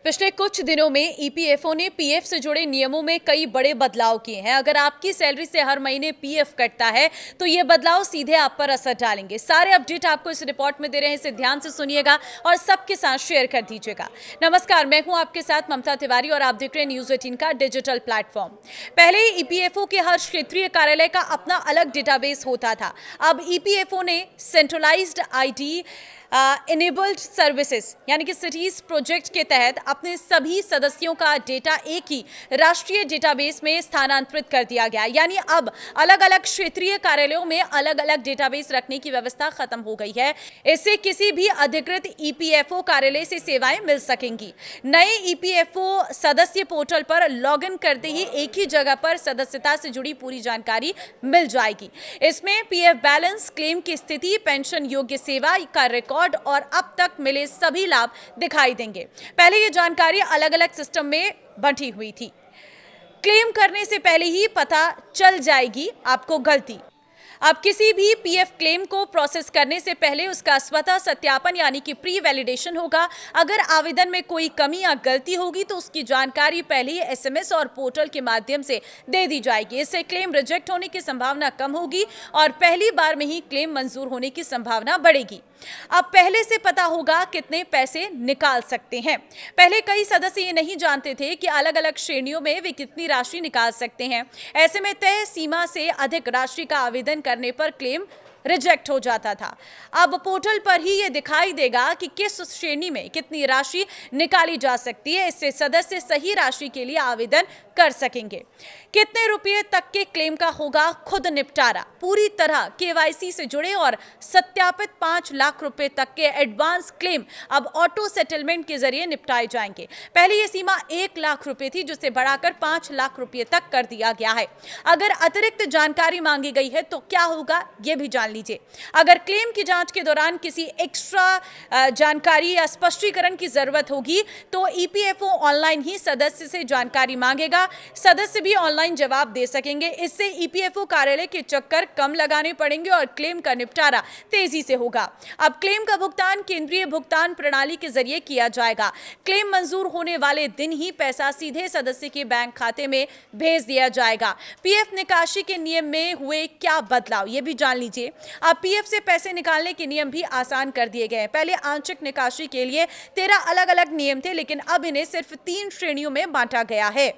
पिछले कुछ दिनों में ईपीएफओ ने पीएफ से जुड़े नियमों में कई बड़े बदलाव किए हैं। अगर आपकी सैलरी से हर महीने पीएफ कटता है तो ये बदलाव सीधे आप पर असर डालेंगे। सारे अपडेट आपको इस रिपोर्ट में दे रहे हैं, इसे ध्यान से सुनिएगा और सबके साथ शेयर कर दीजिएगा। नमस्कार, मैं हूं आपके साथ ममता तिवारी और आप देख रहे हैं न्यूज 18 का डिजिटल प्लेटफॉर्म। पहले ईपीएफओ के हर क्षेत्रीय कार्यालय का अपना अलग डेटाबेस होता था। अब ईपीएफओ ने सेंट्रलाइज्ड आईटी इनेबल्ड सर्विसेज यानी कि सिटीज प्रोजेक्ट के तहत अपने सभी सदस्यों का डेटा एक ही राष्ट्रीय डेटाबेस में स्थानांतरित कर दिया गया। यानी अब अलग अलग क्षेत्रीय कार्यालयों में अलग अलग डेटाबेस रखने की व्यवस्था खत्म हो गई है। इससे किसी भी अधिकृत ईपीएफओ कार्यालय से सेवाएं मिल सकेंगी। नए ईपीएफओ सदस्य पोर्टल पर लॉगिन करते ही एक ही जगह पर सदस्यता से जुड़ी पूरी जानकारी मिल जाएगी। इसमें पीएफ बैलेंस, क्लेम की स्थिति, पेंशन योग्य सेवा का रिकॉर्ड और अब तक मिले सभी लाभ दिखाई देंगे। पहले ये जानकारी अलग अलग सिस्टम में बंटी हुई थी। क्लेम करने से पहले ही पता चल जाएगी आपको गलती। अब किसी भी पीएफ क्लेम को प्रोसेस करने से पहले उसका स्वतः सत्यापन यानी कि प्री वैलिडेशन होगा। अगर आवेदन में कोई कमी या गलती होगी तो उसकी जानकारी पहले ही एसएमएस और पोर्टल के माध्यम से दे दी जाएगी। इससे क्लेम रिजेक्ट होने की संभावना कम होगी और पहली बार में ही क्लेम मंजूर होने की संभावना बढ़ेगी। अब पहले से पता होगा कितने पैसे निकाल सकते हैं। पहले कई सदस्य ये नहीं जानते थे कि अलग अलग श्रेणियों में वे कितनी राशि निकाल सकते हैं। ऐसे में तय सीमा से अधिक राशि का आवेदन करने पर क्लेम रिजेक्ट हो जाता था। अब पोर्टल पर ही ये दिखाई देगा कि किस श्रेणी में कितनी राशि निकाली जा सकती है। इससे सदस्य सही राशि के लिए आवेदन कर सकेंगे। कितने रुपए तक के क्लेम का होगा खुद निपटारा। पूरी तरह केवाईसी से जुड़े और सत्यापित 5 लाख रुपए तक के एडवांस क्लेम अब ऑटो सेटलमेंट के जरिए निपटाए जाएंगे। पहले ये सीमा 1 लाख रुपए थी, जिसे बढ़ाकर 5 लाख रुपए तक कर दिया गया है। अगर अतिरिक्त जानकारी मांगी गई है तो क्या होगा ये भी जान लीजिए। अगर क्लेम की जांच के दौरान किसी एक्स्ट्रा जानकारी या स्पष्टीकरण की जरूरत होगी तो ईपीएफओ ऑनलाइन ही सदस्य से जानकारी मांगेगा। सदस्य भी ऑनलाइन जवाब दे सकेंगे। इससे ईपीएफओ कार्यालय के चक्कर कम लगाने पड़ेंगे और क्लेम का निपटारा तेजी से होगा। अब क्लेम का भुगतान केंद्रीय भुगतान प्रणाली के जरिए किया जाएगा। क्लेम मंजूर होने वाले दिन ही पैसा सीधे सदस्य के बैंक खाते में भेज दिया जाएगा। पीएफ निकासी के नियम में हुए क्या बदलाव ये भी जान लीजिए। अब पीएफ से पैसे निकालने के नियम भी आसान कर दिए गए हैं। पहले आंशिक निकासी के लिए 13 अलग अलग नियम थे, लेकिन अब इन्हें सिर्फ 3 श्रेणियों में बांटा गया है।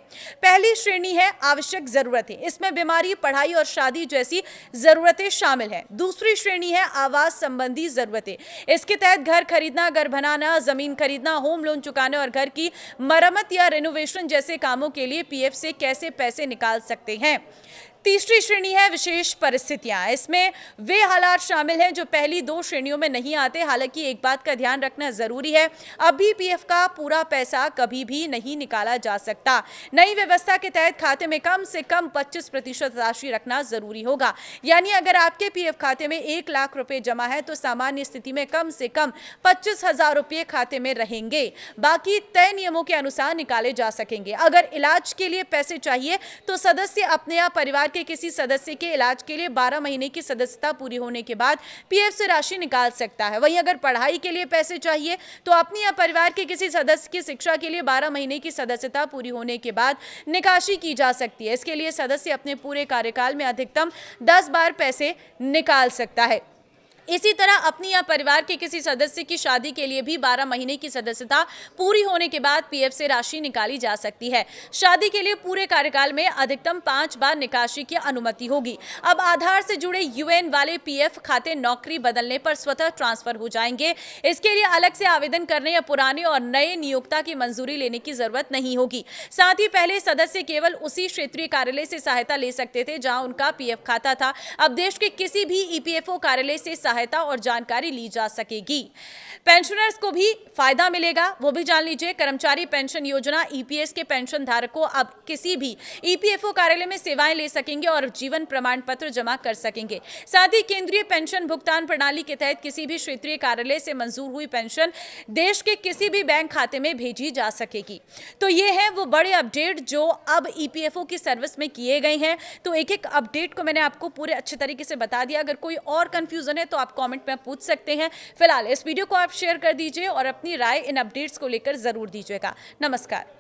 पहली श्रेणी है आवश्यक जरूरतें। इसमें बीमारी, पढ़ाई और शादी जैसी जरूरतें शामिल हैं। दूसरी श्रेणी है आवास संबंधी जरूरतें। इसके तहत घर खरीदना, घर बनाना, जमीन खरीदना, होम लोन चुकाने और घर की मरम्मत या रेनोवेशन जैसे कामों के लिए पीएफ से कैसे पैसे निकाल सकते हैं। तीसरी श्रेणी है विशेष परिस्थितियां। इसमें वे हालात शामिल हैं जो पहली 2 श्रेणियों में नहीं आते। हालांकि एक बात का ध्यान रखना जरूरी है, अभी पीएफ का पूरा पैसा कभी भी नहीं निकाला जा सकता। नई व्यवस्था के तहत खाते में कम से कम 25% राशि रखना जरूरी होगा। यानी अगर आपके पीएफ खाते में 1 लाख रुपए जमा है तो सामान्य स्थिति में कम से कम 25,000 रुपए खाते में रहेंगे। बाकी तय नियमों के अनुसार निकाले जा सकेंगे। अगर इलाज के लिए पैसे चाहिए तो सदस्य अपने या परिवार के किसी सदस्य के इलाज के लिए 12 महीने की सदस्यता पूरी होने के बाद पीएफ से राशि निकाल सकता है। वहीं अगर पढ़ाई के लिए पैसे चाहिए तो अपनी या परिवार के किसी सदस्य की शिक्षा के लिए 12 महीने की सदस्यता पूरी होने के बाद निकासी की जा सकती है। इसके लिए सदस्य अपने पूरे कार्यकाल में अधिकतम 10 बार पैसे निकाल सकता है। इसी तरह अपनी या परिवार के किसी सदस्य की शादी के लिए भी 12 महीने की सदस्यता पूरी होने के बाद पीएफ से राशि निकाली जा सकती है। शादी के लिए पूरे कार्यकाल में अधिकतम 5 बार निकासी की अनुमति होगी। अब आधार से जुड़े यूएएन वाले पीएफ खाते नौकरी बदलने पर स्वतः ट्रांसफर हो जाएंगे। इसके लिए अलग से आवेदन करने या पुराने और नए नियोक्ता की मंजूरी लेने की जरूरत नहीं होगी। साथ ही पहले सदस्य केवल उसी क्षेत्रीय कार्यालय से सहायता ले सकते थे जहां उनका पीएफ खाता था। अब देश के किसी भी ईपीएफओ कार्यालय से सहायता और जानकारी ली जा सकेगी। पेंशनर्स को भी फायदा मिलेगा, वो भी जान लीजिए। कर्मचारी पेंशन योजना ईपीएस के पेंशन धारकों अब किसी भी ईपीएफओ कार्यालय में सेवाएं ले सकेंगे और जीवन प्रमाण पत्र जमा कर सकेंगे। साथ ही केंद्रीय पेंशन भुगतान प्रणाली के तहत किसी भी क्षेत्रीय कार्यालय से मंजूर हुई पेंशन देश के किसी भी बैंक खाते में भेजी जा सकेगी। तो ये है वो बड़े अपडेट जो अब ईपीएफओ की सर्विस में किए गए हैं। तो एक एक अपडेट को मैंने आपको पूरे अच्छे तरीके से बता दिया। अगर कोई और कंफ्यूजन है तो आप कमेंट में पूछ सकते हैं। फिलहाल इस वीडियो को आप शेयर कर दीजिए और अपनी राय इन अपडेट्स को लेकर जरूर दीजिएगा। नमस्कार।